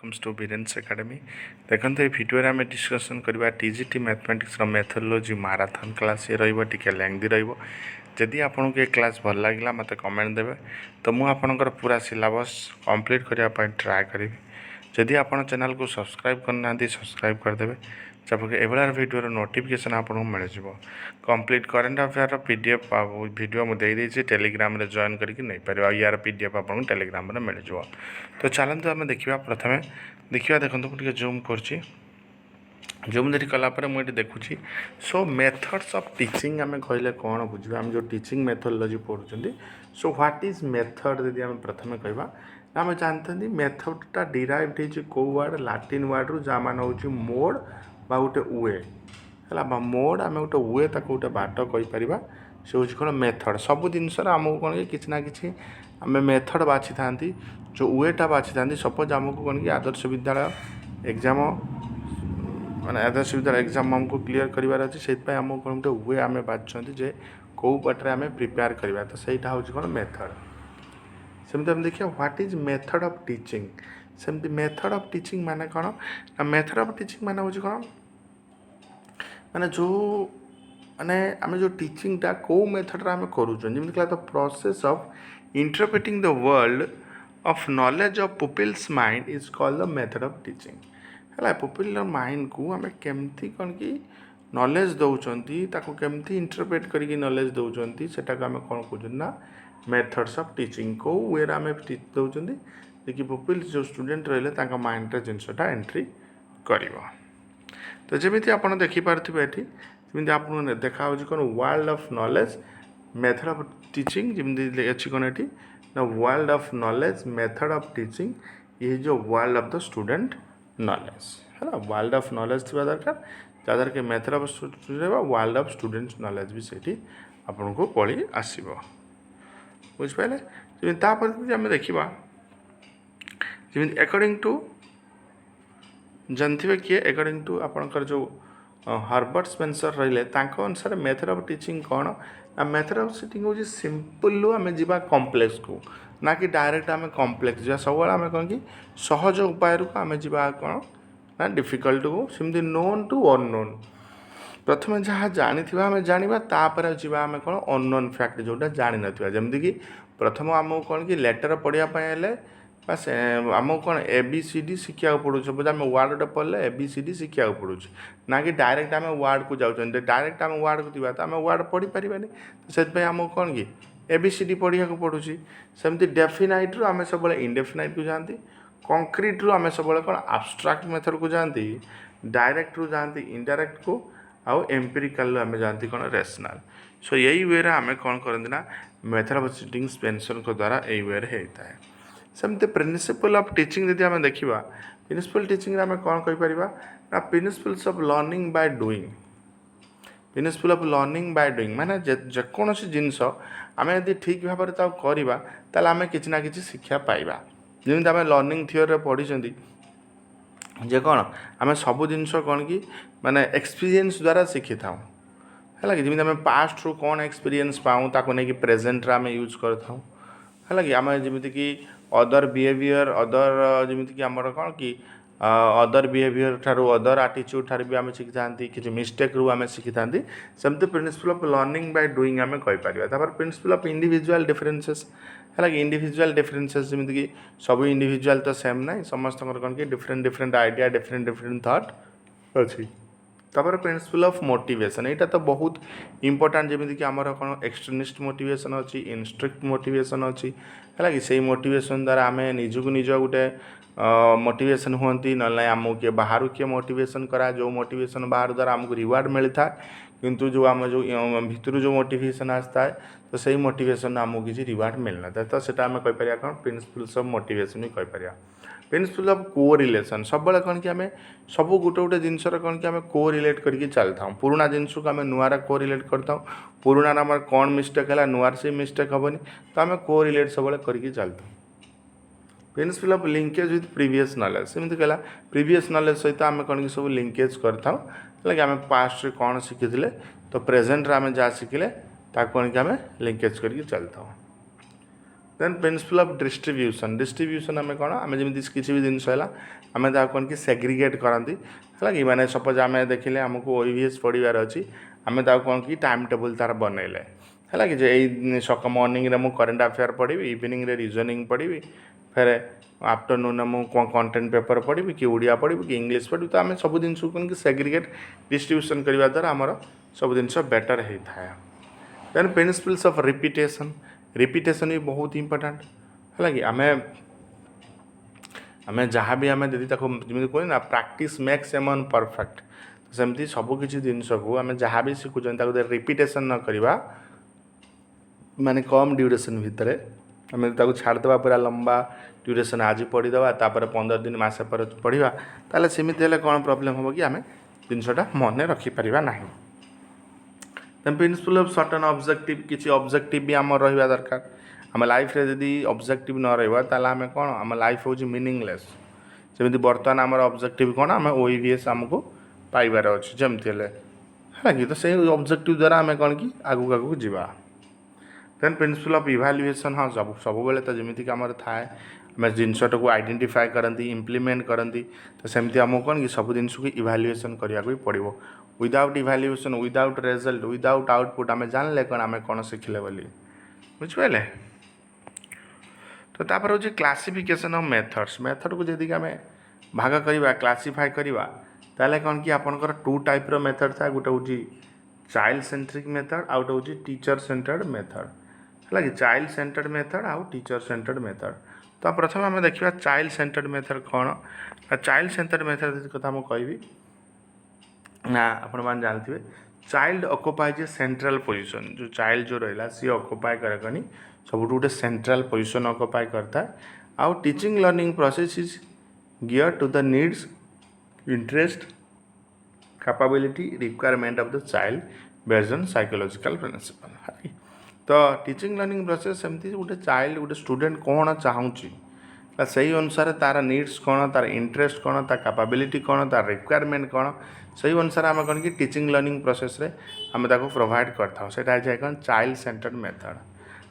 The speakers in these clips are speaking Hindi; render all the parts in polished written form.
कम्स टू बीरेन्स एकेडमी देखो ये भिडियो आम डिस्कसन करवा TGT mathematics methodology marathon class ये रे लेंदी रही आपको ये क्लास भल लगे मत कमेंट देवे तो मुझे पूरा सिलेबस कंप्लीट करने ट्राए करी जदि आप चैनल को सब्सक्राइब करना सब्सक्राइब करदे जबकि एभर भिडियो नोटिफिकेशन आपको मिल जाव complete current affair PDF video मुझे टेलीग्राम रे जॉइन करके नहीं पार यार पीडीएफ आपको टेलीग्राम रे मिल जाव तो चलते आम देखा प्रथम देखा देखो मुझे जूम कर जूम धरी कलापर मुझे देखुची सो मेथड्स ऑफ टीचिंग आम कहले कौन बुझे आम जो टीचिंग मेथोडोलॉजी पढ़ुं सो व्हाट इज मेथड यदि आम प्रथम कहवा आम जानते मेथडटा डिराइव्ड हो कौ वर्ड लाटिन वर्ड रू जहाँ मान हूँ मोड बा गोटे वे है मोड आम गोटे वे गोटे बाट कहीपर से हूँ कौन मेथड सब जिनस आमको कौन कि ना कि आम मेथड बाछी था जो वेटा बाछी था सपोज आमको कौन कि आदर्श विद्यालय एग्जाम माने आदर्श विद्यालय एग्जाम आमको क्लीयर करार अच्छे से आमको कौन गोटे वे आम बाछुं जे कौ बाटे आम प्रिपेयर करवा तो सहीटा हूँ कौन मेथड सेमती आम देखिए what is method of teaching सेमती मेथड ऑफ टीचिंग माने कौन मेथड ऑफ टीचिंग माने हूँ कौन माने जो माने आम जो टीचिंगटा कौ मेथड आम करूँ the process of interpreting the world of knowledge of pupils mind is called the method of teaching है पुपिल माइंड को आम केमती कौन कि नॉलेज दौरान केमती इंटरप्रेट करके नॉलेज दौरान सेटा आम कौन कहना मेथड्स ऑफ टीचिंग को वे आम दौरान कि पुपिल जो स्टूडेंट रही माइंड रे जिनसटा एंट्री कर तो जमी आप देखिपे जमी आपको देखा कौन world of knowledge method of teaching जमी अच्छी कौन ये world of knowledge method of teaching ये जो world of the student knowledge है वर्ल्ड ऑफ नॉलेज थी दरकार जहाँद्वार कि method of world of student knowledge भी से आपन को पढ़ी आसब बुझिपारे जमी आम देखा जमी अकॉर्डिंग टू जानते किए अकॉर्डिंग टू आपणकर जो हर्बर्ट स्पेंसर रहिले अनुसार मेथड ऑफ टीचिंग कौन मेथड ऑफ टीचिंग हूँ सिंपल आम जा कम्प्लेक्स को ना कि डायरेक्ट आम कम्प्लेक्स जा सब आम कौन कि सहज उपाय आम जा कौन ना डिफिकल्ट को सेमती नोन टू अननोन प्रथम जहाँ जानी आम जाना तापर जा आम कौन अननोन फैक्ट जोटा जानी ना जमीक प्रथम आमको कौन कि लेटर पढ़ापे बस आमको कौन ए बी सी डी शिखा पड़ू सपोज आम वार्डटे पढ़ले ए बी सी डी शिखा पड़ू ना कि डायरेक्ट आम वार्ड को जाऊँ डायरेक्ट आम वार्ड को दिवा तो आम वार्ड पढ़ी पारानी तो से आमको कौन कि ए बी सी डी पढ़ा पड़ू सेमती डेफिनाइट रू आम सब इनडेफिनाइट को जाती कंक्रीट रू आम सब कौन आब्स्ट्राक्ट मेथड को जाती डायरेक्ट रू जाती इनडायरेक्ट को आउ एम्पिरिकल आम जाती कौन रेशनल सो यही वे आम कौन करती ना मेथड ऑफ टीचिंग स्पेंसर को द्वारा यही वे होता है सेमती प्रिंसिपल ऑफ टीचिंग यदि आम देखा प्रिंसिपल टीचिंग आम कौन कहीपर ना principles of learning by doing principle of learning by doing माने जेकोसी जिनस आम यदि ठीक भाव में करवा ताल आम कि ना कि शिक्षा पाइबा जमी आम लर्निंग थियोरी पढ़ी जे कौन आम सब जिनस कौन कि माने एक्सपीरियंस द्वारा शिखी था है कि जमी आम पास्ट रू कौन एक्सपीरियंस पाऊँ ताको नहीं कि प्रेजेंट रे आम यूज करथाऊँ है कि आम जमीक कि अदर बिहेवियर अदर जमीक आमर कौन कि अदर बिहेवियर ठारू अदर आटीट्यूड ठारू भी आम शिखी था कि मिस्टेक रू आम शिखी था सेमती principle of learning by doing आम कहीपर प्रिंसिपल ऑफ इंडिविजुअल डिफरेंसेस है कि इंडिविजुअल डिफरेंसेस जमीक कि सब इंडिविजुअल तो सेम ना समस्त कौन कि different different idea different different thought अच्छी तापर प्रिंसिपल ऑफ मोटिवेशन यहाँ तो बहुत इंपोर्टेंट जमीक आमर कौन एक्सटर्निस्ट मोटिवेशन अच्छी इनस्ट्रिक्ट मोटिवेशन अच्छी है कि सही मोटिवेशन द्वारा आम निजक निज गोटे मोटिवेशन होती ना आमको किए बाहर किए मोटिवेशन करा जो मोटिवेशन बाहर द्वारा आमको रिवार्ड मिलता है किंतु जो आम जो भितर जो मोटिवेशन आता है तो सही मोटिवेशन आमको किसी रिवार्ड मिलना था तो सेटा आम कहीपर कौन प्रिंसिपल्स ऑफ मोटिवेशन भी कहीपर प्रिंसिपल ऑफ को रिलेशन सब कौन कि आम सब गोटे गोटे जिनसर कौन कि आम को रिलेट करके चलता पुराना जिनस को आम नुआर को रिलेट करता पुराना आम कौन मिस्टेक है नुआर से मिस्टेक हेनी तो आम को रिलेट सब करके चलता principle of linkage with previous knowledge सेमती कहला प्रीवियस नॉलेज सहित आम कौन कि सब लिंकेज करता है आम पास्ट रे कौन शिखी तो प्रेजेंट रे आम जहाँ शिखिले कौन कि आम लिंकेज करके चलता then principle of distribution distribution आम कौन आम जमी किसी भी जिनस है आम कौन कि सेग्रिगेट करती है कि मैंने सपोज आम देखिले आमको OVS पढ़ार अच्छी आम कौन कि टाइम टेबुल तार बनइले है कि जे मॉर्निंग रे मु करेंट अफेयर पढ़ी इवनिंग रे रीजनिंग पढ़ी फिर आफ्टरनून मु कंटेंट पेपर पढ़ी कि ओडिया पढ़ी कि इंग्लिश पढ़ी तो आम सब जिन कौन कि सेग्रिगेट डिस्ट्रीब्यूशन करने द्वारा आमर सब जिन बेटर होता है। देन प्रिंसिपल्स ऑफ रिपीटेशन भी बहुत इंपोर्टेंट है कि आम जहाँ भी आम यदि जमी कह ना प्रैक्टिस मेक्स ए मन परफेक्ट तो सेमती सबकि जिनस को आम जहाँ भी शिखुं रिपीटेशन न करवा माने कम ड्यूरेशन भितर आम छाड़देवा पूरा लंबा ड्यूरेशन आज पढ़ीदे तापर 15 दिन मसे पर पढ़ा ताले सेमिति हेले कौन प्रॉब्लम हम कि आम जिनसटा मन रखिपर ना। Then principle of certain objective किसी ऑब्जेक्टिव भी आम रहा दरकार आम लाइफ रे यदि ऑब्जेक्टिव न रहा ताले आम कौन आम लाइफ हूँ मीनिंगलेस जमी बर्तमान आम ऑब्जेक्टिव कौन आम OVS आमको पाइबार अच्छे जमती है कि तो से ऑब्जेक्टिव द्वारा आम कौन कि आगू आगू जावा। देन प्रिंसिपल ऑफ इवाल्युएशन हाँ सब बेले तो जमीक आम थाए आम जिनसटा को आइडेंटिफाई करती इम्प्लीमेंट करती तो सेमती आमको कौन कि सब जिन को इवाल्युएशन करने भी पड़ो without evaluation without result without output आम जानले कौन आम कौन शिखले बोली बुझिपारे। तो तापर हूँ क्लासिफिकेशन ऑफ मेथड को जदि आम भाग करवा क्लासीफाए करवा ताले कौन कि आपनकर 2 टाइप मेथड था गोटे हूँ चाइल्ड सेंट्रिक मेथड आउ गोटे हूँ टीचर सेंटर्ड मेथड है कि चाइल्ड सेंटर्ड मेथड आउ टीचर सेंटर्ड मेथड। तो प्रथम आम देखा चाइल्ड सेंटर्ड मेथड कौन चाइल्ड सेंटर्ड मेथड कथा मुझे कहबी ना आपण मैंने जानते चाइल्ड ऑक्युपाइज ए सेंट्रल पोजीशन जो चाइल्ड जो रहा सी ऑक्युपाई करे कनी सब गोटे सेंट्रल पोजीशन ऑक्युपाई करता है आउ teaching learning process is gear to the needs interest capability requirement of the child based on psychological principle. तो टीचिंग लर्निंग प्रोसेस सेमती गोटे चाइल्ड गोटे स्टूडेंट कौन चाहूँगी से अनुसार तार नीड्स कौन तार इंटरेस्ट कौन तार कैपेबिलिटी कौन तार रिक्वायरमेंट कौन से अनुसार आम कौन कि टीचिंग लर्निंग प्रोसेस रे आम प्रोवाइड करता से कौन child centred method.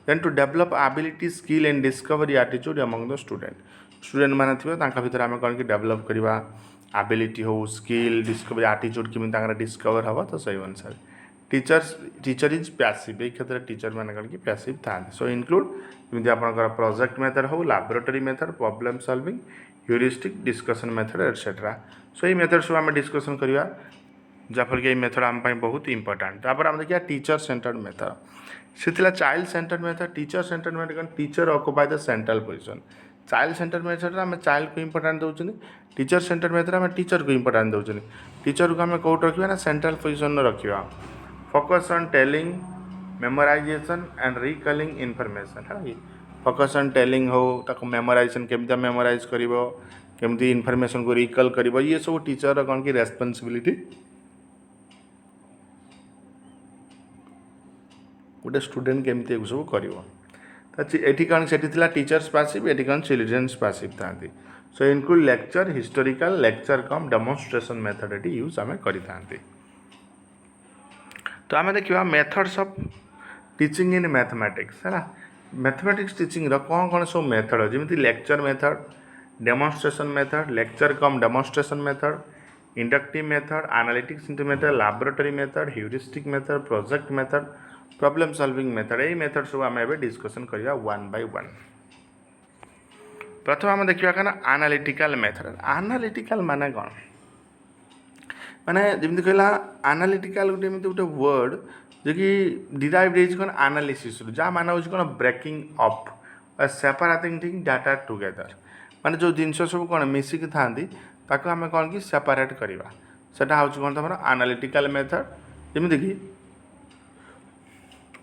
Then to develop ability skill and discovery attitude among the student मैंने थे भीतर आम कौन कि डेवलप करवा एबिलिटी हो स्किल डिस्कवरी एटीट्यूड केमी डिस्कवर हम तो सही अनुसार टीचर इज पैसिव ये क्षेत्र में टीचर मैंने कौन कि पैसिव था सो इनक्लूड जमी आप प्रोजेक्ट मेथड हो laboratory method problem solving heuristic discussion method etcetera so ये मेथड सब आम डिस्कसन करवा जहाँफल कि मेथड आम बहुत इंपोर्टेंट। तापर आम देखिए टीचर सेंटर्ड मेथड से child centred method teacher centred method कौन teacher occupy the central position child centred method आम चाइल्ड को इंपोर्टेंट दौरान टीचर सेंटर्ड मेथड आम टीचर को इंपोर्टेंट दौरान टीचर को आम कौट रखा ना सेंट्रल पोजीशन रखा focus on telling memorisation and recalling information है कि फोकस ऑन टेलिंग हो ताको मेमोराइजेशन केमती मेमोराइज करिवो केमती इनफॉरमेशन को रिकॉल करिवो ये सब टीचर कौन की रेस्पॉन्सिबिलिटी गोटे स्टूडेंट केमती सब करिवो एटी कौन से टीचर्स पैसिव एटी कौन चिल्ड्रेन्स पैसिव था so include lecture historical lecture cum demonstration method ये यूज आम करें। तो आम देखा methods of teaching in mathematics है ना मैथमेटिक्स टीचिंग कौन कौन सब मेथड जमी lecture method demonstration method lecture cum demonstration method inductive method analytics method laboratory method heuristic method project method problem solving method यही मेथड सब आम ए डिस्कसन करवा 1 by 1। प्रथम आम देखा क्या एनालिटिकल मेथड एनालिटिकल माने कौन माने जमी कहला एनालिटिकल गोटे गोटे वर्ड जो कि डिराइव्ड है कौन एनालिसिस जहाँ माना हो कौन breaking up separating thing data together माने जो जिनस सब कौन मिसिक था आम कौन कि सेपरेट करवा सेटा हूँ कौन तुम एनालिटिकल मेथड जमी कि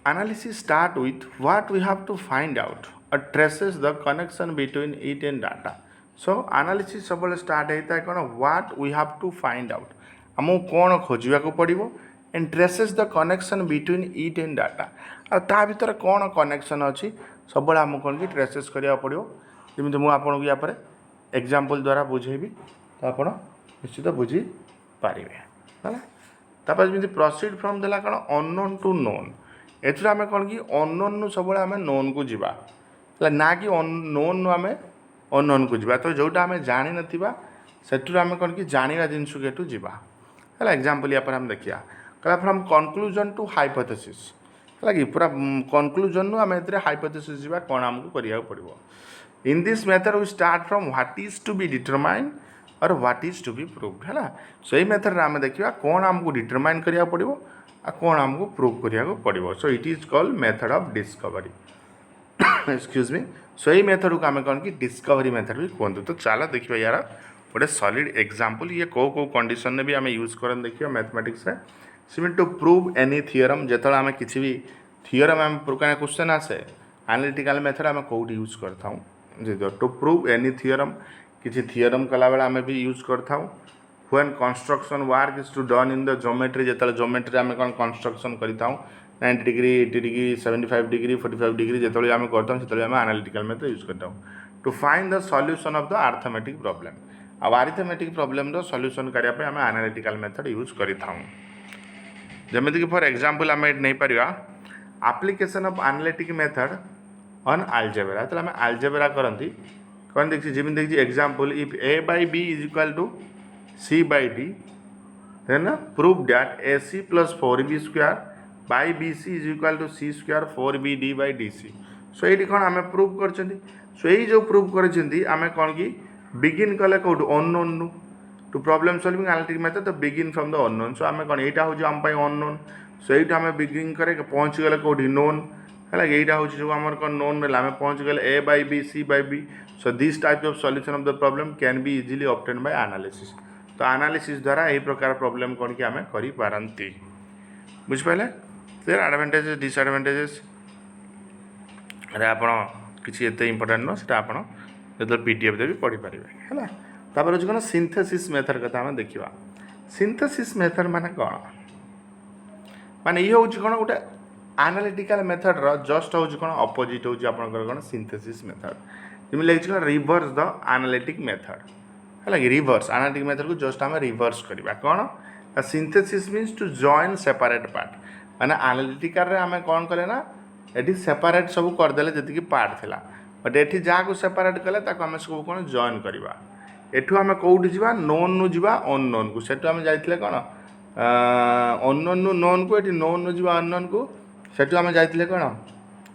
analysis start with what we have to find out और traces the connection between it and data so analysis सब स्टार्ट होता है कौन what we have to find out आमको कौन खोजा पड़ो and traces the connection between it and data आ ता भीतर कौन कनेक्शन अच्छी सब आमको कौन कि ट्रेसेस करा पड़ो जमी मुझे आपको या एग्जांपल द्वारा बुझेबी तो आप निश्चित बुझीपारे है तापर जमी प्रोसीड फ्रॉम देला कौन अननोन टू नोन एथुरा आम कौन कि अननोन सब आम नोन को जीवा ना कि नोन आम अननोन को जीवा तो जोटा आम जानी नथिबा सेठू आम कौन कि जाना जिनस को जीवा है एग्जांपल या पर हम देखिया कहला फ्रॉम कंक्लूजन टू हाइपोथेसिस है कि पूरा कंक्लूजन नु आम ए हाइपोथेसिस जीवा कौन आमको करिया पड़ो in this method we start from what is to be determine और what is to be proved है सही मेथड आम देखा कौन आमको डिटरमाइन करिया पड़ो आ कौन आमको प्रूव करिया पड़ो so it is called method of discovery excuse me so यही मेथड को आम कौन कि डिस्कवरी मेथड भी कहते तो चलो देखिए यार गोटे सॉलिड एग्जांपल ये कौ कंडीशन में भी आम यूज करन देखिए मैथमेटिक्स सिमिन टू प्रूव एनी थियोरम जो आम किसी भी थियोरम आम क्वेश्चन आसे एनालिटिकल मेथड आम कौट यूज करता हूँ टू प्रूव एनी थियोरम किसी थियोरम कला बेला आम भी यूज करता हूँ when construction work is to done in the geometry जो ज्योमेट्री आम कौन कंस्ट्रक्शन करता हूँ 90 डिग्री 80 डिग्री 75 डिग्री 45 डिग्री जो आम करता हूँ से एनालिटिकल मेथड यूज करता हूँ to find the solution of the arithmetic problem अब अर्थमेटिक प्रॉब्लम रो सॉल्यूशन करने आम एनालिटिकल मेथड यूज करता हूँ जमीक फॉर एग्जांपल आम नहीं पारिबा application of analytic method on algebra तो आम अलजेब्रा करती कौन देखिए जमी देखिए example if a by b is equal to c by d then prove that ac plus 4b square by bc is equal to c square 4bd by dc so ये कौन आम प्रूव कर सो यही जो प्रूव कर कौन कि बिगिन कले कौट अननोन नु to problem solving analytic method तो begin from the unknown so आम कौन यहाँ हूँ आम अननोन सो ये आम बिगिन करे पहुँच गले कौट नोन है यहाँ हूँ जो आम कौन नोन रहा आम पहुँच गले a by b c by b so this type of solution of the problem can be easily obtain bye analysis तो एनालिसिस द्वारा यही प्रकार प्रॉब्लम कौन कि आम करें बुझिपारे देर एडवांटेजेस डिसएडवांटेजेस अरे आप किसी एत इंपोर्टाट नुह से आप जो पीडीएफ भी पढ़ी पारे है तापर हूँ कौन सिंथेसिस मेथड कथा आम देखा सिंथेसिस मेथड माने कौन माने ये हूँ कौन गोटे एनालिटिकल मेथड रो जस्ट हूँ कौन अपोजिट हूँ आप कौन सिंथेसिस मेथड जमी लगे रिवर्स द एनालिटिक मेथड है कि रिवर्स एनालिटिक मेथड को जस्ट आम रिवर्स करवा कौन synthesis means to join separate part माने एनालिटिकल रे आम कौन कले ना ये सेपरेट सब करदे जी पार्ट थिला बट ये जहाँ को सेपरेट कले आम सब कौन जॉइन करवा एठू आम कौटी जा नोन नु जा अननोन को सेठू आम जाइए कौन अननोन नु नोन को ये नोन नु जा अननोन को सेठू आम जाइए कौन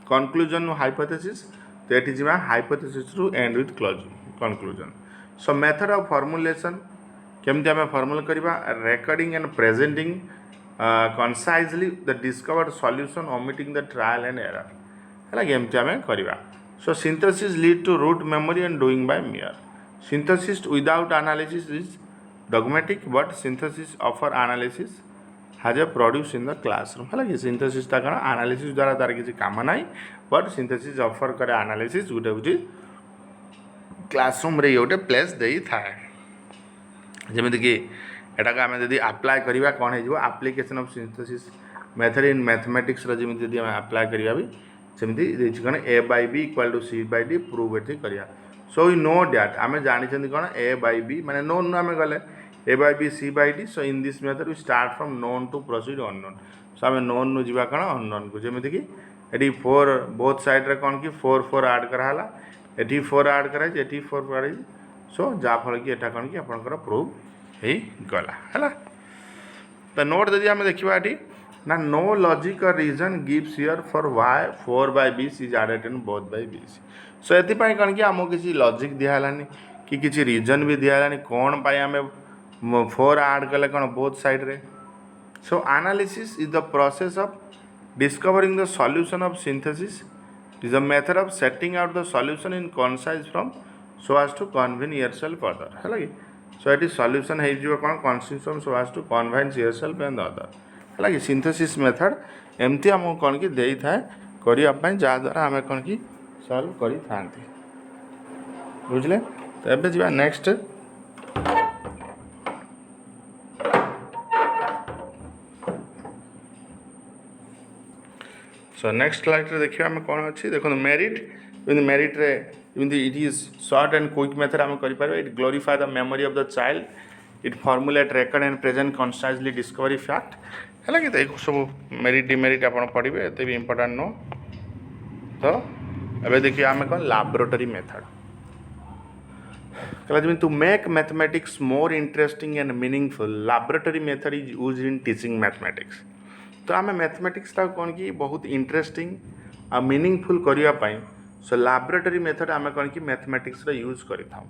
कनक्लूजन नु हाइपोथेसिस तो ये जा हाइपोथेसिस रु and with conclusion so method of formulation केमती आम फॉर्मुला करवा recording and presenting concisely the discovered solution omitting the trial and error है एमती आम करवा so synthesis lead to rote memory and doing by mere synthesis without analysis is dogmatic but synthesis offer analysis has a produce in the classroom है कि सिंथेसिस कौन एनालिसिस द्वारा तार किसी काम ना बट सिंथेसिस ऑफर करे एनालिसिस गोटे हूँ क्लासरूम रे गोटे प्लेस दे थाए जमीक एटा आम जब अप्लाई करवा कौन हो application of synthesis method in mathematics जमी अप्लाई करवा भी सेमती कौन a by b equal to c by d prove ये करा सो वी नो डैट आम जानी कौन a by b माने नोन आम गले a by b c by d so in this method we start from known to proceed unknown so आम नोन नु जा कौन अननोन को जमीक ये 4 बोथ साइड रे कौन कि 4 4 ऐड कराला ये 4 ऐड कराई ये 4 ऐड सो जहाँफल कि एटा कौन कि आपंकर प्रूव हो गला है तो नोट जदि आम देखा ये ना नो लॉजिक और reason gives here for why 4 by b is added in both by b so ये कौन कि आमको किसी लॉजिक दिहलानी कि किसी रीजन भी दिहलानी कौन पाई आम 4 ऐड कले कौन बोथ साइड रे so analysis is the process of discovering the solution of synthesis is the method of setting out the solution in concise from so as to convince yourself further है कि सो ये सॉल्यूशन हो कौन कन्सिस्टम so as to convince yourself and other है कि सिंथेसिस मेथड एमती आमको कौन कि दे था करने जहाद्वारा आम कौन कि सल्व करी थांती बुझले तो एबे जी नेक्स्ट सो नेक्स्ट स्लाइड देखिए आम कौन अच्छी देखो मेरिट मेरिट रे it is short and quick method आम कर it glorify the memory of the child it formulate record and present concisely discovery fact है कि तो सब मेरिट डिमेरिट आप पढ़े एत भी इम्पोर्टाट नो तो अबे देखिए आम कौन लैबोरेटरी मेथड कहला to make mathematics more interesting and meaningful laboratory method is use in teaching mathematics. तो आम मैथमेटिक्स कौन कि बहुत इंटरेस्टिंग आ मीनिंगफुल करने सो लैबोरेटरी मेथड आम कौन कि मैथमेटिक्स यूज करता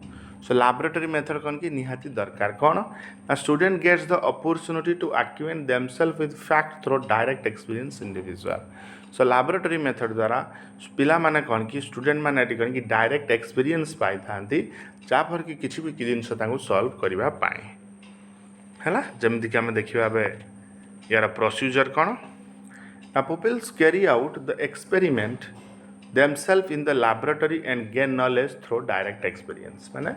सो लैबोरेटरी मेथड कौन कि निहाती दरकार कौन ना student gets the opportunity to acquaint themself with fact through direct experience individual. So laboratory method द्वारा पिला माने कौन कि स्टूडेंट माने कौन कि डायरेक्ट एक्सपीरियंस पाई था जहाँफल कि किसी भी जिनस सॉल्व करने है जमीक आम देखा यार प्रोसीजर कौन ना pupils carry out the experiment themselves in the laboratory and gain knowledge through direct experience माने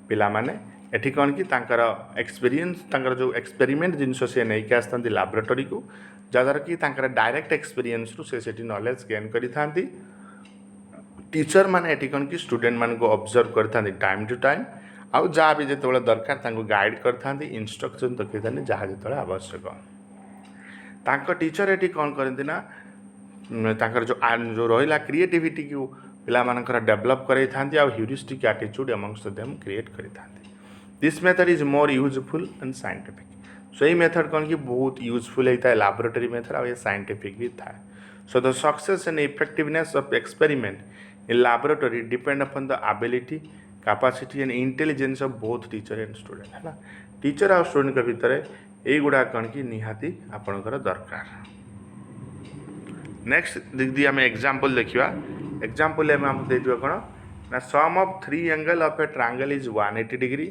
पिला माने एठी कौन कि तांकर एक्सपीरियंस तांकर जो एक्सपेरिमेंट जिनस से नहीं के आसता लैबोरेटरी को जहाँद्वारा कि तांकर डायरेक्ट एक्सपीरियंस रु से नॉलेज गेन करी थांती। टीचर माने एठी कौन कि स्टूडेंट मान को ऑब्जर्व करथांती टाइम टू टाइम आउ जहाँ भी जो दरकार तांको गाइड करथांती इंस्ट्रक्शन देखी जहाँ जो आवश्यक तांको टीचर एटी कौन करती ना तांकर जो रहा क्रिएटिविटी को पिला मानकर डेवलप कराई थांती आ heuristic attitude amongst them create करी थांती। This method is more useful and scientific. So ये मेथड कौन कि बहुत यूजफुल होता है लैबोरेटरी मेथड आ ये साइंटिफिक भी था। So the success and effectiveness of experiment in laboratory depend upon the ability capacity and intelligence of both teacher and student है टीचर आ स्टूडेंट के भितर युड़ा कौन कि निहाती आपणकर दरकार। नेक्स्ट दीदी आम एग्जांपल देखा एग्जांपल आम देखा कौन ना sum of three angle of a triangle is 180 degree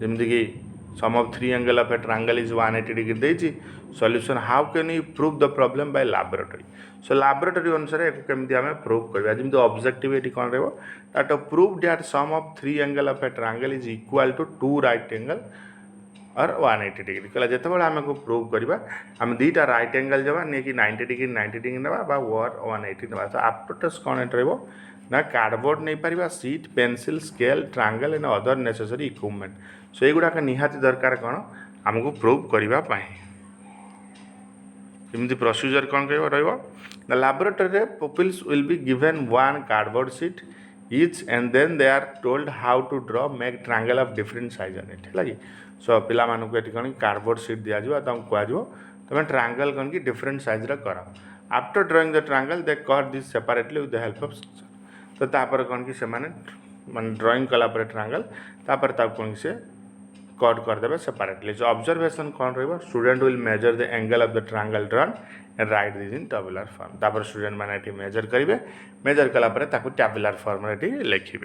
जमीक sum of three angle of a triangle is 180 degree देती solution how can you prove the problem by laboratory. So laboratory अनुसार केमती आम प्रूव करवा जमी ऑब्जेक्टिव ये कौन रहा to prove that sum of three angle of a triangle is equal to two right angle और 180 डिग्री कहला जिते आम को प्रूव करवा आम दुईटा राइट एंगल जवा नहीं कि 90 डिग्री ना वर 180 ना तो आफ्टर टेस्ट कौन रहा ना कार्डबोर्ड नहीं पार sheet pencil scale triangle and other necessary equipment. So युड़ाक निहाती दरकार कौन आमको प्रूव करने जमी प्रोसीजर कौन कह laboratory pupils will be given one cardboard sheet each and then they are told how to draw make triangle of different size on it है सो पिला मानक ये कौन कार्डबोर्ड सीट दि जाव कह तुम ट्रायंगल कौन कि डिफरेंट साइज कर after drawing the triangle they cut this separately with the help of तो तापर कौन कि से माने ड्रॉइंग कलापर ट्रायंगल तापर कौन कि से कट करदे सेपरेटली। सो ऑब्जर्वेशन कौन रहा student will measure the angle of the triangle drawn and right this in tabular form तापर स्टूडेंट मैंने ये मेजर करेंगे मेजर कलापर टैबुलर फॉर्म लिखे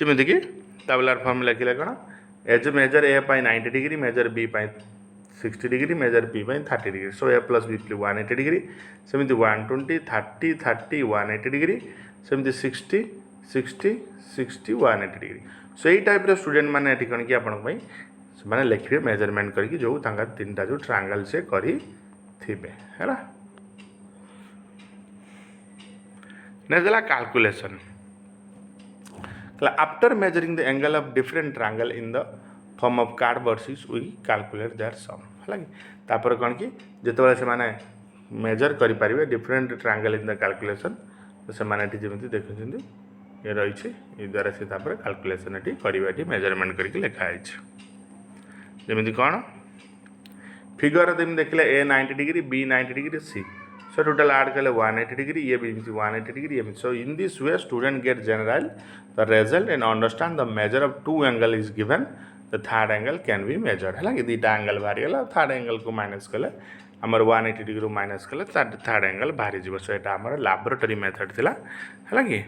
जमीक टैबुलर फॉर्म लिखले कौन as measure A 90 degree measure B 60 degree measure B 30 degree. So A plus B 180 degree सेमती 120 30 30 180 डिग्री सेमती 60 60 60 180 डिग्री। सो यही टाइप स्टूडेंट मैंने कौन कि आपने लिखे मेजरमेंट करके जो तीन टा जो ट्रायंगल से करी थिबे है next calculation after measuring the angle of different triangle in the form of cardboard sheets we calculate their sum है तापर कौन कि जिते से माने मेजर करें different triangle in the calculation तो से जमी देखुं ये रही ये द्वारा से कैलकुलेशन ये करेंगे मेजरमेंट करके लिखाई जमी कौन फिगर जमी देखले A 90 degree B 90 degree C so total add कले 180 डिग्री ये भी 180 degree so in this way student get general the result and understand the measure of two angle is given the third angle can be measured है कि दुईटा एंगल बाहरी गला थर्ड एंगल को माइनस कले आमर 180 डिग्री माइनस कले थर्ड एंगल बाहरी जीव। सो यहाँ आम लैबोरेटरी मेथड थिला है कि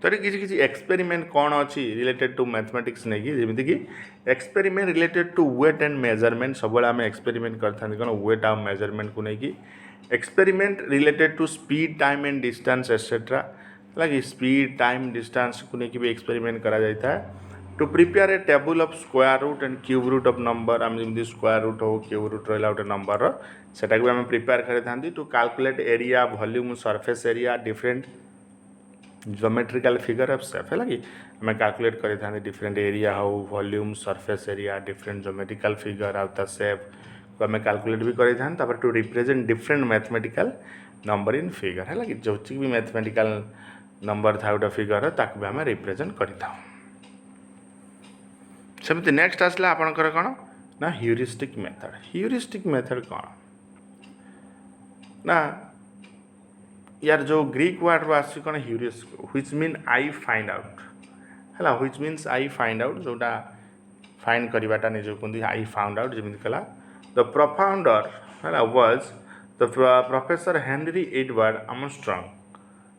तो किसी एक्सपेरिमेंट कौन अच्छी रिलेटेड टू मैथमेटिक्स नहीं कि जमीक experiment related to weight and measurement सब आम एक्सपेरिमेंट करते कौन वेट आ मेजरमेंट को लेकिन experiment related to speed time and distance etcetera है स्पीड टाइम डिस्टेंस को लेकिन भी एक्सपेरिमेंट करा जाता है to prepare a table of square root and cube root of number आम जमी स्क्वायर रूट हो क्यूब रूट रहा गोटे नंबर सेटा भी आम प्रिपेयर करते to calculate area volume surface area different geometrical figure of shape है कि आम कैलकुलेट करते डिफरेंट एरिया हो volume surface area different geometrical figure of shape को आम कैलकुलेट भी करते to represent different mathematical number in figure है कि जो भी मैथमेटिकल नंबर था गोटे फिगर ताकू भी आम रिप्रेजेंट करता सेमती नेक्स्ट आसला आपणकर कौन ना ह्यूरिस्टिक मेथड। ह्यूरिस्टिक मेथड कौन ना यार जो ग्रीक वर्ड रो आसी कौन heuristic which mean I find out है which means I find out जोटा फाइंड करवाटा निज कहते आई फाउंड आउट जमी कला द प्रोफाउंडर है was the professor Henry Edward Armstrong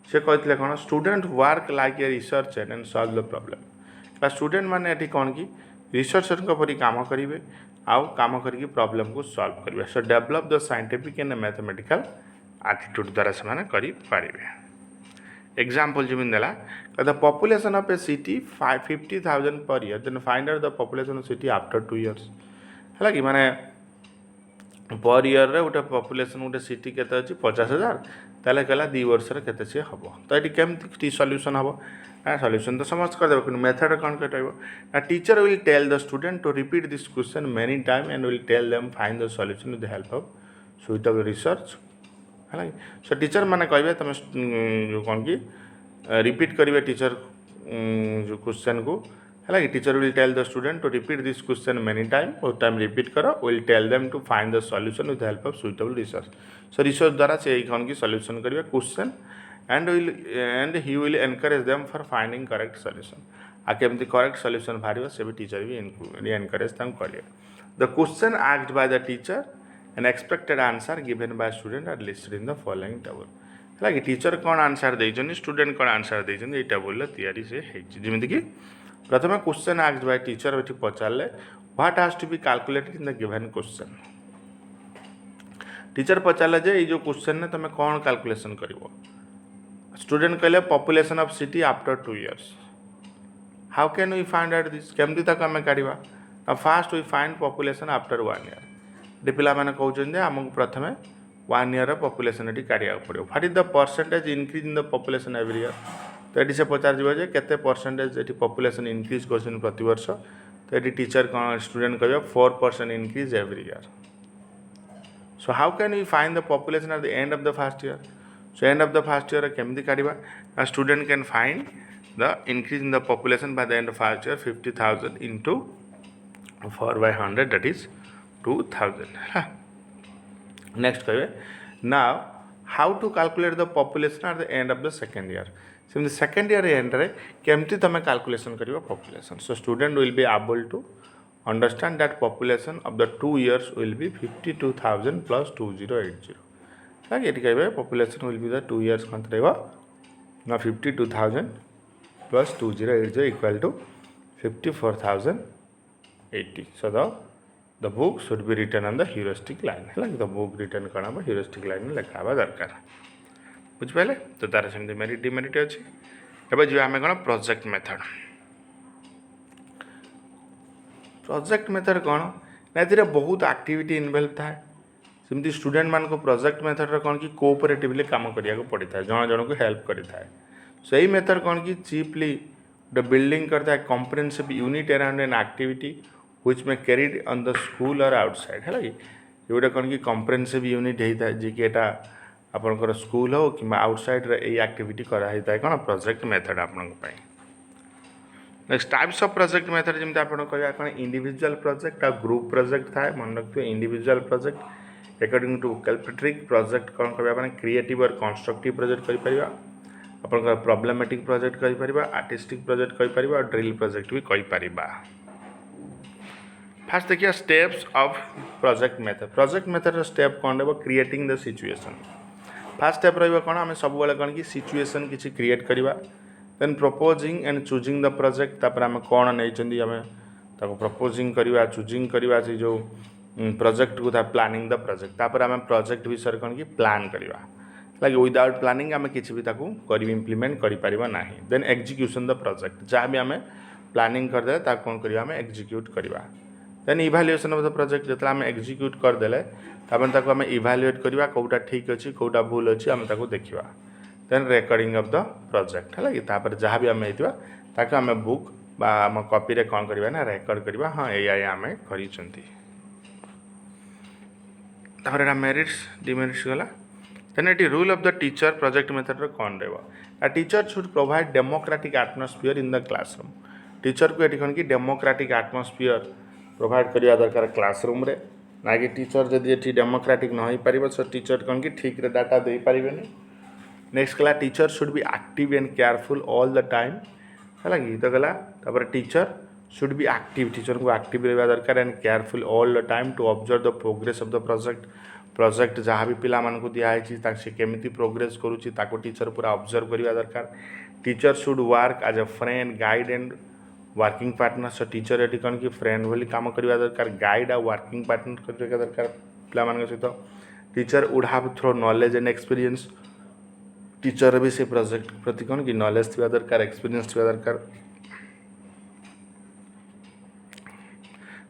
से कहते कौन student work like a researcher and solve the problem student मैंने ये कौन कि रिसर्चर परी काम करेंगे आउ काम करके प्रॉब्लम को सॉल्व करेंगे so develop the scientific and mathematical attitude द्वारा से करेंगे एग्जाम्पल जमीन देला the population of a city 50,000 per year then find out the population of city after 2 years है कि माने पर ईयर रे गोटे पॉपुलेशन गोटे सिटी केते अछि 50,000 ताले कहला 2 वर्ष रे केते से हबो तो एटी केमती सॉल्यूशन हबो सॉल्यूशन तो समस्त कर देबो कि मेथड कोन कटैबो ना teacher will tell the student to repeat this question many time and will tell them find the solution with the help of suitable research है सो टीचर मैंने कहे तुम जो कौन कि रिपीट करेंगे टीचर जो क्वेश्चन को है कि teacher will tell the student to repeat this question many time और टाइम रिपीट करो will tell them to find the solution with help of suitable research so research द्वारा से कौन कि सॉल्यूशन करेंगे question and he will encourage them for finding correct solution आ केमती करेक्ट सॉल्यूशन बाहर से भी टीचर भी एनकरेज करेंगे the question asked by the teacher an expected answer given by student are listed in the following table है कि टीचर कौन आंसर देइछन स्टूडेंट कौन आंसर देइछन ए टेबल तैयारी से हेछि जेमिति कि प्रथम क्वेश्चन आस्क्ड बाय टीचर एठी पचारले what has to be calculated in the given question teacher पचारले जे ए जो क्वेश्चन ने तमे कौन कैलकुलेशन करिवो स्टूडेंट कहले population of city after 2 years how can we find out this केमति तक हमें काढिबा ना first we find population after 1 year ये पिला माने कहउछन आमको प्रथमे 1 year पॉपुलेशन ये काढ़ा पड़ो what is the percentage increase in the population every year तो ये से पचार जे केते परसेंटेज ये पॉपुलेशन इनक्रीज कर प्रति वर्ष तो ये टीचर कौन स्टूडेंट कह 4% increase every year so how can we find the population at the end of the first year so end of the first year केमती काढ़ा student can find the increase in the population by the end of first year 50,000 into 4/100 that is 2,000 next कहे now how to calculate the population at the end of the second year सेमती सेकेंड ईयर एंड रे केमती तुम कैलकुलेशन करिवो population so student will be able to understand that population of the 2 years will be 52,000 plus 2080 है कि कहे population will be the 2 years कौन रहा ना 52,000 plus 2080 equal to 54,080 so the book should be return on the heuristic line है द बुक रिटर्न करा ह्यूरिस्टिक लाइन में लिखा दरकार बुझिपारे तो तार सेमती मेरिट डिमेरिट अच्छे एवं जी आम कौन प्रोजेक्ट मेथड प्रोजेक्ट मेथड कौन ना ये बहुत एक्टिविटी इनवल्व थाए सेमती स्टूडेंट मान को प्रोजेक्ट मेथड कौन कि कोऑपरेटिवली काम करिया पड़ी था जन जन को हेल्प करी था सही मेथड कौन कि चीपली द बिल्डिंग करता है comprehensive unit around an activity which may carried on the school or outside है कि गोटे कौन कि कॉम्प्रिहेंसिव यूनिट होता है जी कि एटा आपनकर स्कूल हो कि आउटसाइड रे ए एक्टिविटी करा होता है कौन प्रोजेक्ट मेथड आपन next types of project method जमी आप कौन इंडिविजुअल प्रोजेक्ट और ग्रुप प्रोजेक्ट था मन रखिए इंडिविजुअल प्रोजेक्ट अकॉर्डिंग टू कैलकुलेट्रिक प्रोजेक्ट कौन कह क्रिएटिव और कंस्ट्रक्टिव प्रोजेक्ट कर आपन प्रॉब्लमेटिक प्रोजेक्ट कर आर्टिस्टिक प्रोजेक्ट कर और ड्रिल प्रोजेक्ट भी कर फास्ट देखिए steps of project method step कौन रहा creating the situation first step रहा कौन आम सब कौन कि सिचुएशन किसी क्रिएट करवा then proposing and choosing the project तापर आम कौन नहीं आम प्रपोजिंग करवा चूजिंग करवा से जो प्रोजेक्ट को था प्लानिंग द प्रोजेक्ट तापर आम प्रोजेक्ट विषय कौन कि प्लान करवा लगे विदाउट प्लानिंग आम किसी भी इम्प्लीमेंट कर ना देन एग्जीक्यूशन द प्रोजेक्ट जहाँ भी आम प्लानिंग करदे कौन करवा आम एग्जीक्यूट करवा देन इभाल्युएसन ऑफ द प्रोजेक्ट जो आम एग्जीक्यूट करदे आम इभाल्युएट करवा कौटा ठीक अच्छी कौटा भूल अच्छी आम देखा then recording of the project है कि जहाँ भी आम होता आम बुक आम कॉपी रे कौन करवा ना रेकर्ड करवा हाँ ये आम कर मेरिट्स डिमेरिट्स गला then it rule of the teacher project method रे कौन रहबो a teacher should provide democratic atmosphere in the classroom teacher को एठी कौन कि डेमोक्रेटिक atmosphere प्रोवाइड करिया दरकार क्लासरूम रे ना कि टीचर जदि एठी डेमोक्रेटिक न होई परिबो सो टीचर कौन कि ठीक रे डाटा दे परिबेनी नेक्स्ट कला teacher should be active and careful all the time है कि तो गला तापर teacher should be active teacher को एक्टिव रहबा दरकार and careful all the time to observe the progress of the project जहाँ भी पिला मानकु दिया है से केमिति प्रोग्रेस करूची ताको टीचर पूरा ऑब्जर्व करिया दरकार teacher should work as a friend guide and working partner so teacher एटी कौन कि फ्रेंड भली काम करिया दरकार गाइड आ वर्किंग पार्टनर करिया दरकार पिला मान सहित teacher would have thorough knowledge and experience teacher भी से प्रोजेक्ट प्रति कौन कि नॉलेज थिबा दरकार एक्सपीरियंस थिबा दरकार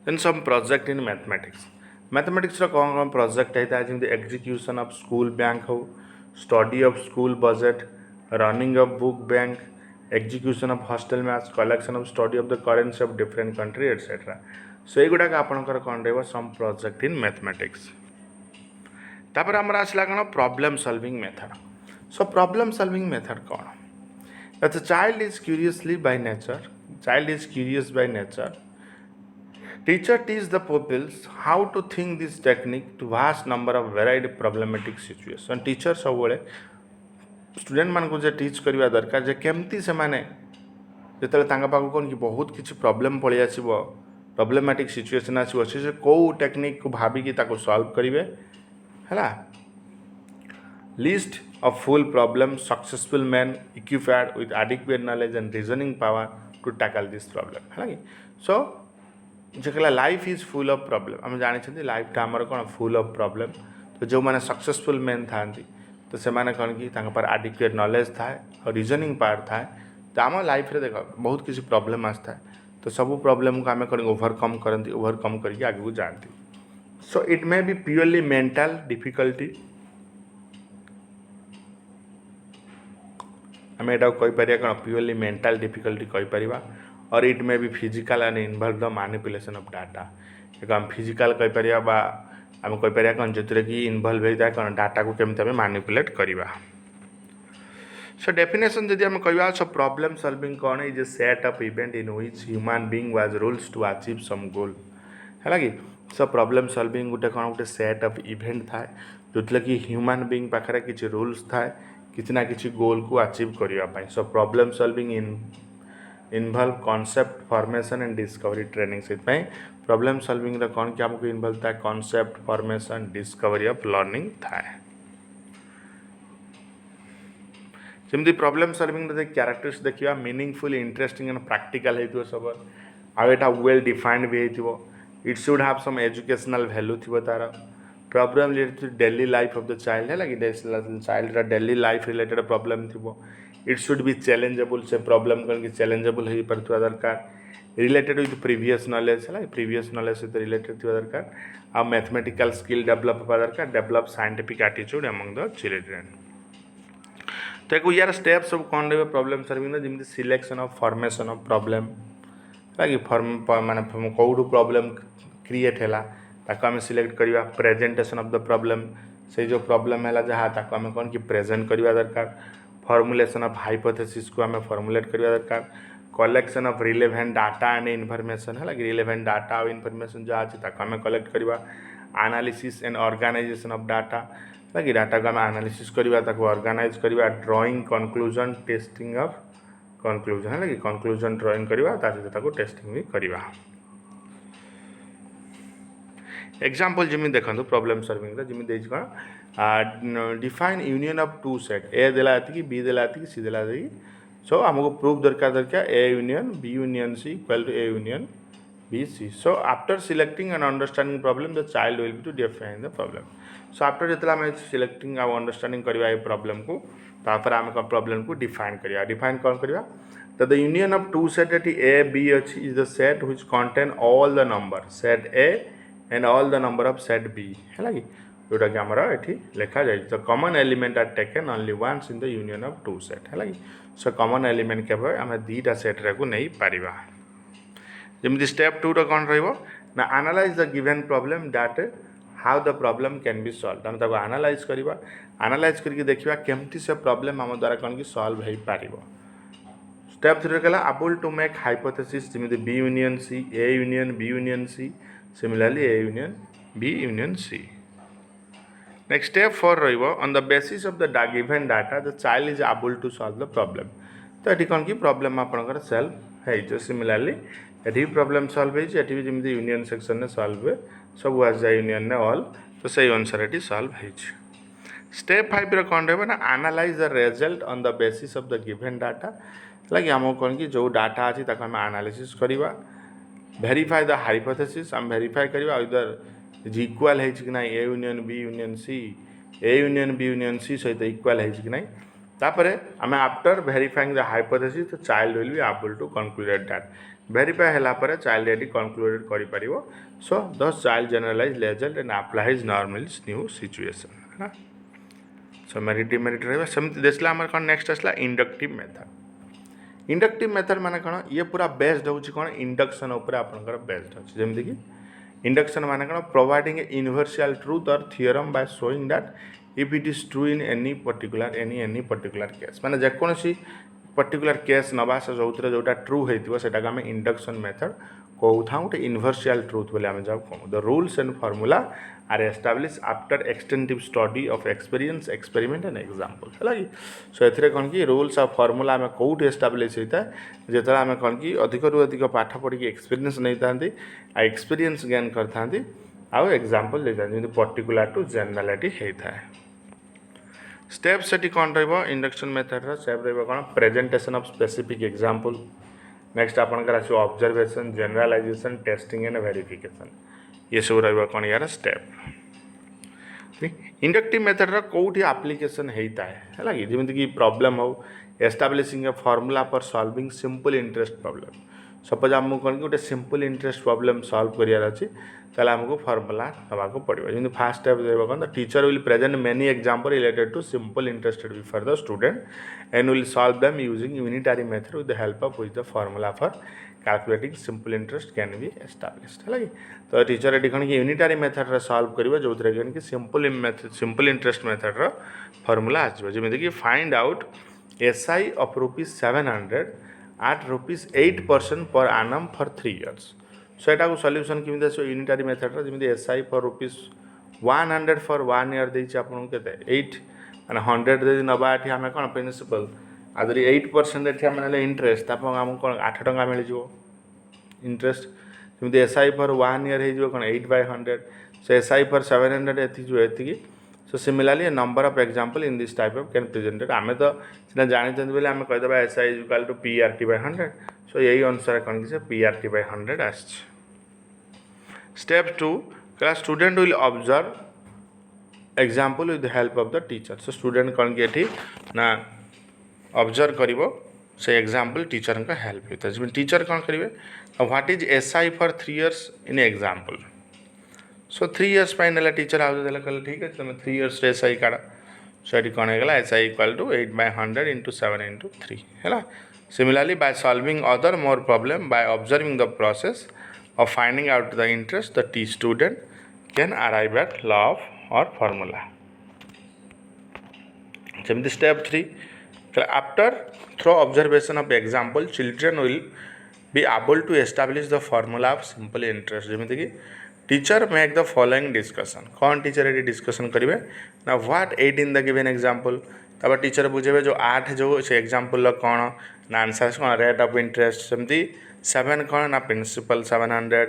then some project in mathematics कौन कौन प्रोजेक्ट होता है जमी एग्जीक्यूशन ऑफ स्कूल बैंक हो study of school budget running of book bank execution of hostel mess collection of study of the currency of different country etcetera so ये आपंकर कौन रहा सम प्रोजेक्ट इन मैथमेटिक्स तापर आमर आसला कौन problem solving method so problem solving method कौन that child is curiously by nature Teacher teach the pupils how to think this technique to vast number of varied problematic situation. Teacher सब बोले स्टूडेंट मान को जे टीच करवा दरकार जे केमती से माने जेतले तांगा पाको कोन कि बहुत किछि प्रॉब्लम पळि आसीबो प्रॉब्लमेटिक सिचुएशन आसीबो से को टेक्निक को भाबी कि ताको सॉल्व करिवे हला list of full problem successful man equipped with adequate knowledge and reasoning power to tackle this problem हला कि सो जेकला life is full of problem आम जानी लाइफ आमर कौन फुल ऑफ प्रॉब्लम तो जो मैंने सक्सेसफुल मैन था तो से माने कौन कि पर एडिक्वेट नॉलेज थाए और रीजनिंग पावर थाए तो आम लाइफ रे देख बहुत किसी प्रॉब्लम आसता है तो सब प्रॉब्लम को आम कौन ओवरकम करती ओवरकम करके आगे जाती so it may be purely mental difficulty आम एटा कहीपर कौन प्योरली मेंटल डिफिकल्टी कहीपर और it may be physical and involve the manipulation of data एक आम फिजिकल कहीपर आम कहीपर कौन जो कि इनवॉल्व होता है कौन डाटा को केमती आम मैनिपुलेट करवा सो डेफिनेशन जदि आम कह सो प्रॉब्लम सॉल्विंग कौन is a set of event in which human being was rules to achieve some goal है कि सो प्रॉब्लम सॉल्विंग गोटे कौन गोटे सेट ऑफ इवेंट थाए जो कि ह्यूमन बीइंग पाखे किसी रूल्स थाए किसी ना किसी गोल को अचीव करने so problem solving involve concept formation and discovery training से प्रॉब्लम सॉल्विंग रे कौन क्या हमको इनवॉल्व था concept formation discovery of learning थाए जमी प्रॉब्लम सॉल्विंग रे कैरेक्टर्स देखिए मीनिंगफुल इंटरेस्टिंग एंड प्रैक्टिकल है सब आटा वेल डिफाइंड भी हो it should have some educational value थी तार problem related to daily life of the child है कि child daily life related problem थी इट शुड बी चैलेंजेबल से प्रॉब्लम कौन चैलेंजेबल हो पार दरकार रिलेटेड विथ प्रीवियस नॉलेज है प्रीवियस नॉलेज सहित रिलेटेड थी दरकार आ मैथमेटिकल स्किल डेवलप होगा दरकार develop scientific attitude among the children तो यार स्टेप सब कौन रही प्रॉब्लम सॉल्विंग जमी selection of formation of problem है कि माने कौटू प्रॉब्लम क्रिएट है ताको आम सिलेक्ट करवा प्रेजेंटेशन ऑफ द प्रॉब्लम से जो प्रॉब्लम है जहाँ ताको आम कौन कि प्रेजेंट करवा दरकार फॉर्मुलेशन ऑफ हाइपोथेसिस को आम फॉर्मुलेट करवा दरकार collection of relevant data and information है कि रिलेवेंट डाटा और इनफॉरमेशन जहाँ अच्छे ताको आम कलेक्ट करवा analysis and organisation of data है कि डाटा को आम एनालिसिस करवा ताको ऑर्गेनाइज करवा drawing conclusion testing of conclusion है कि कंक्लूजन ड्राइंग करवा ताको टेस्टिंग भी करवा एग्जाम्पल जमी देखो प्रॉब्लम सॉल्विंग जमी देख कौन define union of two set A देला बी देला सी देला सो आमको प्रूफ दरकार A union B union C equal to A union B C so after selecting and understanding problem the child will be to define the problem so after जो आम सिलेक्टिंग और अंडरस्टैंडिंग करवा ये प्रॉब्लम को तापर आम प्रॉब्लम को डिफाइन करवा डिफाइन कौन करवा तो the union of two set एटी ए बी अच्छी is the set which contain all the number set A and all the number of set B है कि जोटा कि आमर ये लिखा जाए तो common element are taken only once in the union of two set है कि सो कॉमन एलिमेंट केवल आम दुईटा सेट्रे को नहीं पारिबा जमी स्टेप 2 रो कौन रहिबो ना analyse the given problem that how the problem can be solve आम ताको एनालाइज करवा एनालाइज करके देखा केमती से प्रॉब्लम आम द्वारा कौन कि सॉल्व हो पार स्टेप 3 कहला एबल टू मेक हाइपोथेसिस जमी B union C A union B union C similarly A union B union C next step 4 रहिबो on the basis of the given data the child is able to solve the problem तो ये कौन कि प्रॉब्लम आपनकर सॉल्व है सिमिलरली ये प्रॉब्लम सॉल्व है ये भी जमी यूनियन सेक्शन में सॉल्व हुए सब आज जाए यूनियन ने ऑल तो सही अनुसार ये सॉल्व है स्टेप 5 कौन रहा ना analyse the result on the basis of the given data लगे आमको कौन कि जो डाटा अच्छी आम एनालिसिस करवा वेरीफाई द हाइपोथेसिस आम वेरीफाई करवा इधर इक्वाल है कि ना A union B union C A union B union C सहित इक्वाल है कि ना तापर आम after verifying the hypothesis the child will be able to conclude that verify है चाइल्ड ये कनक्लूड कर so the child generalise result and applies normal new situation है सो मेरिट डिमेरिट रहा सेमती देखला आम कौन नेक्स्ट आसला इंडक्टिव मेथड इंडक्टिव मेथड माने कौन ये पूरा बेस्ड हो कौन इंडक्शन उपर आपनकर बेस्ड अच्छे जमीक कि इंडक्शन माने कौन प्रोवाइडिंग ए यूनिवर्सल ट्रूथ और theorem by showing that if it is true in any particular case माने जेकोसी पर्टिकुलर केस नवा से जो जोटा ट्रू होता आम इंडक्शन मेथड कहू था गोटे यूनिवर्सल ट्रूथ बोले आम जब कहूँ the rules and formula are establish after extensive study of experience experiment and example है कि सो ए कौन कि रूल्स और फॉर्मूला आम कौट एस्टाब्लिश होता है जो आम कौन कि अधिक रू अधिक पाठ पढ़ी एक्सपीरियंस नहीं था एक्सपीरियंस गेन करते आउ एग्जांपल देता जमी पर्टिकुलर टू जेनरालिटी होता है स्टेप से कौन इंडक्शन मेथड स्टेप कौन presentation of specific example next आपनकर आसो observation generalisation testing and verification ये सब रहा कौन यार स्टेप इंडक्टिव मेथड कौटी एप्लिकेशन होता है कि जमीक कि प्रॉब्लम हो establishing a formula for solving simple interest problem suppose आमको कौन कि गोटे सिंपल इंटरेस्ट प्रॉब्लम सॉल्व करार अच्छी ताले आमको फॉर्मूला नवा पड़ो जमी फास्ट स्टेप देव कौन the teacher will present many example related to simple interested before the student and will solve them using unitary method with the help of which the formula for calculating simple interest can be established है कि तो टीचर ये कौन कि यूनिटरी मेथड सॉल्व कर जो कि सिंपल इंटरेस्ट मेथड फॉर्मूला आसो जमीक कि find out SI of ₹700 at ₹8% per annum for 3 years सो एटा को सॉल्यूशन किमिति आसो यूनिटरी मेथड जमी एसआई फॉर ₹100 फॉर 1 year देछि आपन केते 8 माने 100 दे नबा एठी हमें कोन प्रिंसिपल आदि 8% एठी हमें ले इंटरेस्ट तापर हम कोन 8 टका मिल जिवो इंटरेस्ट जमी एसआई फॉर 1 year हे जिवो कोन 8/100 सो एसआई फॉर 700 एथि जो एथि so similarly number of example in this type of can presented आम तो सीना जानते बोले आम कहीदेव SI is equal to PRT/100 so यही अनुसार कौन कि PRT/100 आस step 2 class student will observe example with the help of the teacher so student कौन कि ना ऑब्जर्व करिवो से एग्जांपल टीचर का हेल्प होता है टीचर कौन करेंगे what is SI for 3 years in example so 3 years ना टीचर आउे कहले ठीक है तुम 3 years एसआई काढ़ सो ये कौन होगा एसआई इक्वल टू 8/100 × 7 × 3 है similarly bye solving other more problem by observing the process of finding out the interest the student can arrive at law or formula जमी step 3 after through observation of example children will be able to establish the formula of simple interest जमी कि teacher make the following discussion कौन टीचर ये डिस्कशन करेंगे ना what 8 in the given example तब टीचर बुझे जो 8 जो से एग्जांपल कौन ना आंसर कौन रेट ऑफ इंटरेस्ट सेमती 7 कौन ना प्रिंसिपल 700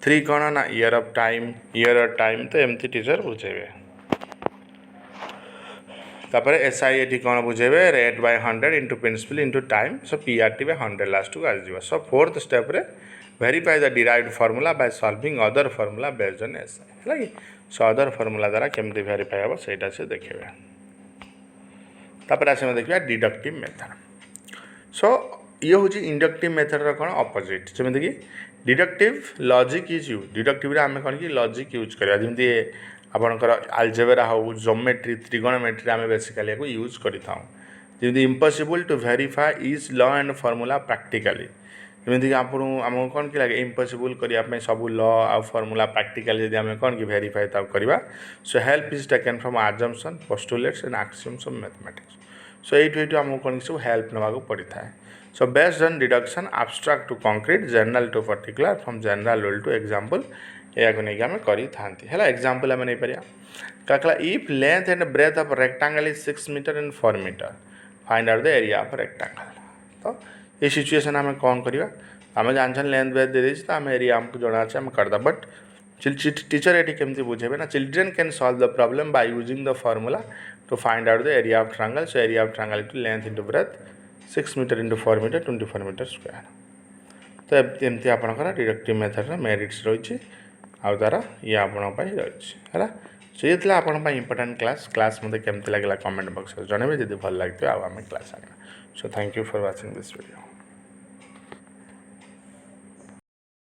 3 कौन ना ईयर ऑफ टाइम तो एमती टीचर बुझेबे तापर एसआई ये कौन बुझेबे rate × principal × time so PRT/100 last को आस सो फोर्थ स्टेप रे verify the derived formula by solving other formula based on SI है कि सो अदर फॉर्मूला द्वारा केमती वेरीफाई हम सेटा से देखिए तापर आसे देखिए डिडक्टिव मेथड सो ये हूँ इंडक्टिव मेथड कौन अपोजिट जमी कि deductive logic is use deductive आम कौन कि लॉजिक यूज करा जमी आपणकर आलजेब्रा हो ज्योमेट्री त्रिगोनोमेट्री आम बेसिकली यूज करें जमी impossible to verify is law and formula practically एमतीक आमको कौन कि लगे इम्पॉसिबल करने सब ल आ फॉर्मूला प्रैक्टिकल जब आम कौन कि वेरीफाई करवा so help is taken from assumption postulates and axioms of mathematics so ये आमको कौन कि सब हेल्प नाक पड़ी था so based on deduction abstract to concrete general to particular from general rule to example या नहीं आम करी था एग्जांपल आम नहीं पारिया कहला if length and breadth of rectangle is 6 metre and 4 metre find out the area of rectangle तो ये सिचुएशन आम कौन करवा आम जान लेंथ ब्रेथ दे तो आम एरिया आमको जना अच्छे आम करदा बट टीचर ये केमती बुझेबे ना children can solve the problem by using the formula to find out the area of triangle so area of triangle to length into breadth 6 metre into 4 metre 24 metre square तो एमती आपंकर डिडक्टिव मेथड मेरिट्स रही आउ तार ये आपण रही है सो ये आपण इंपोर्टेंट क्लास मते केमती लगला कमेंट बॉक्स जनइबे जदि भल लगे आउ आम क्लास आने so thank you for watching this video.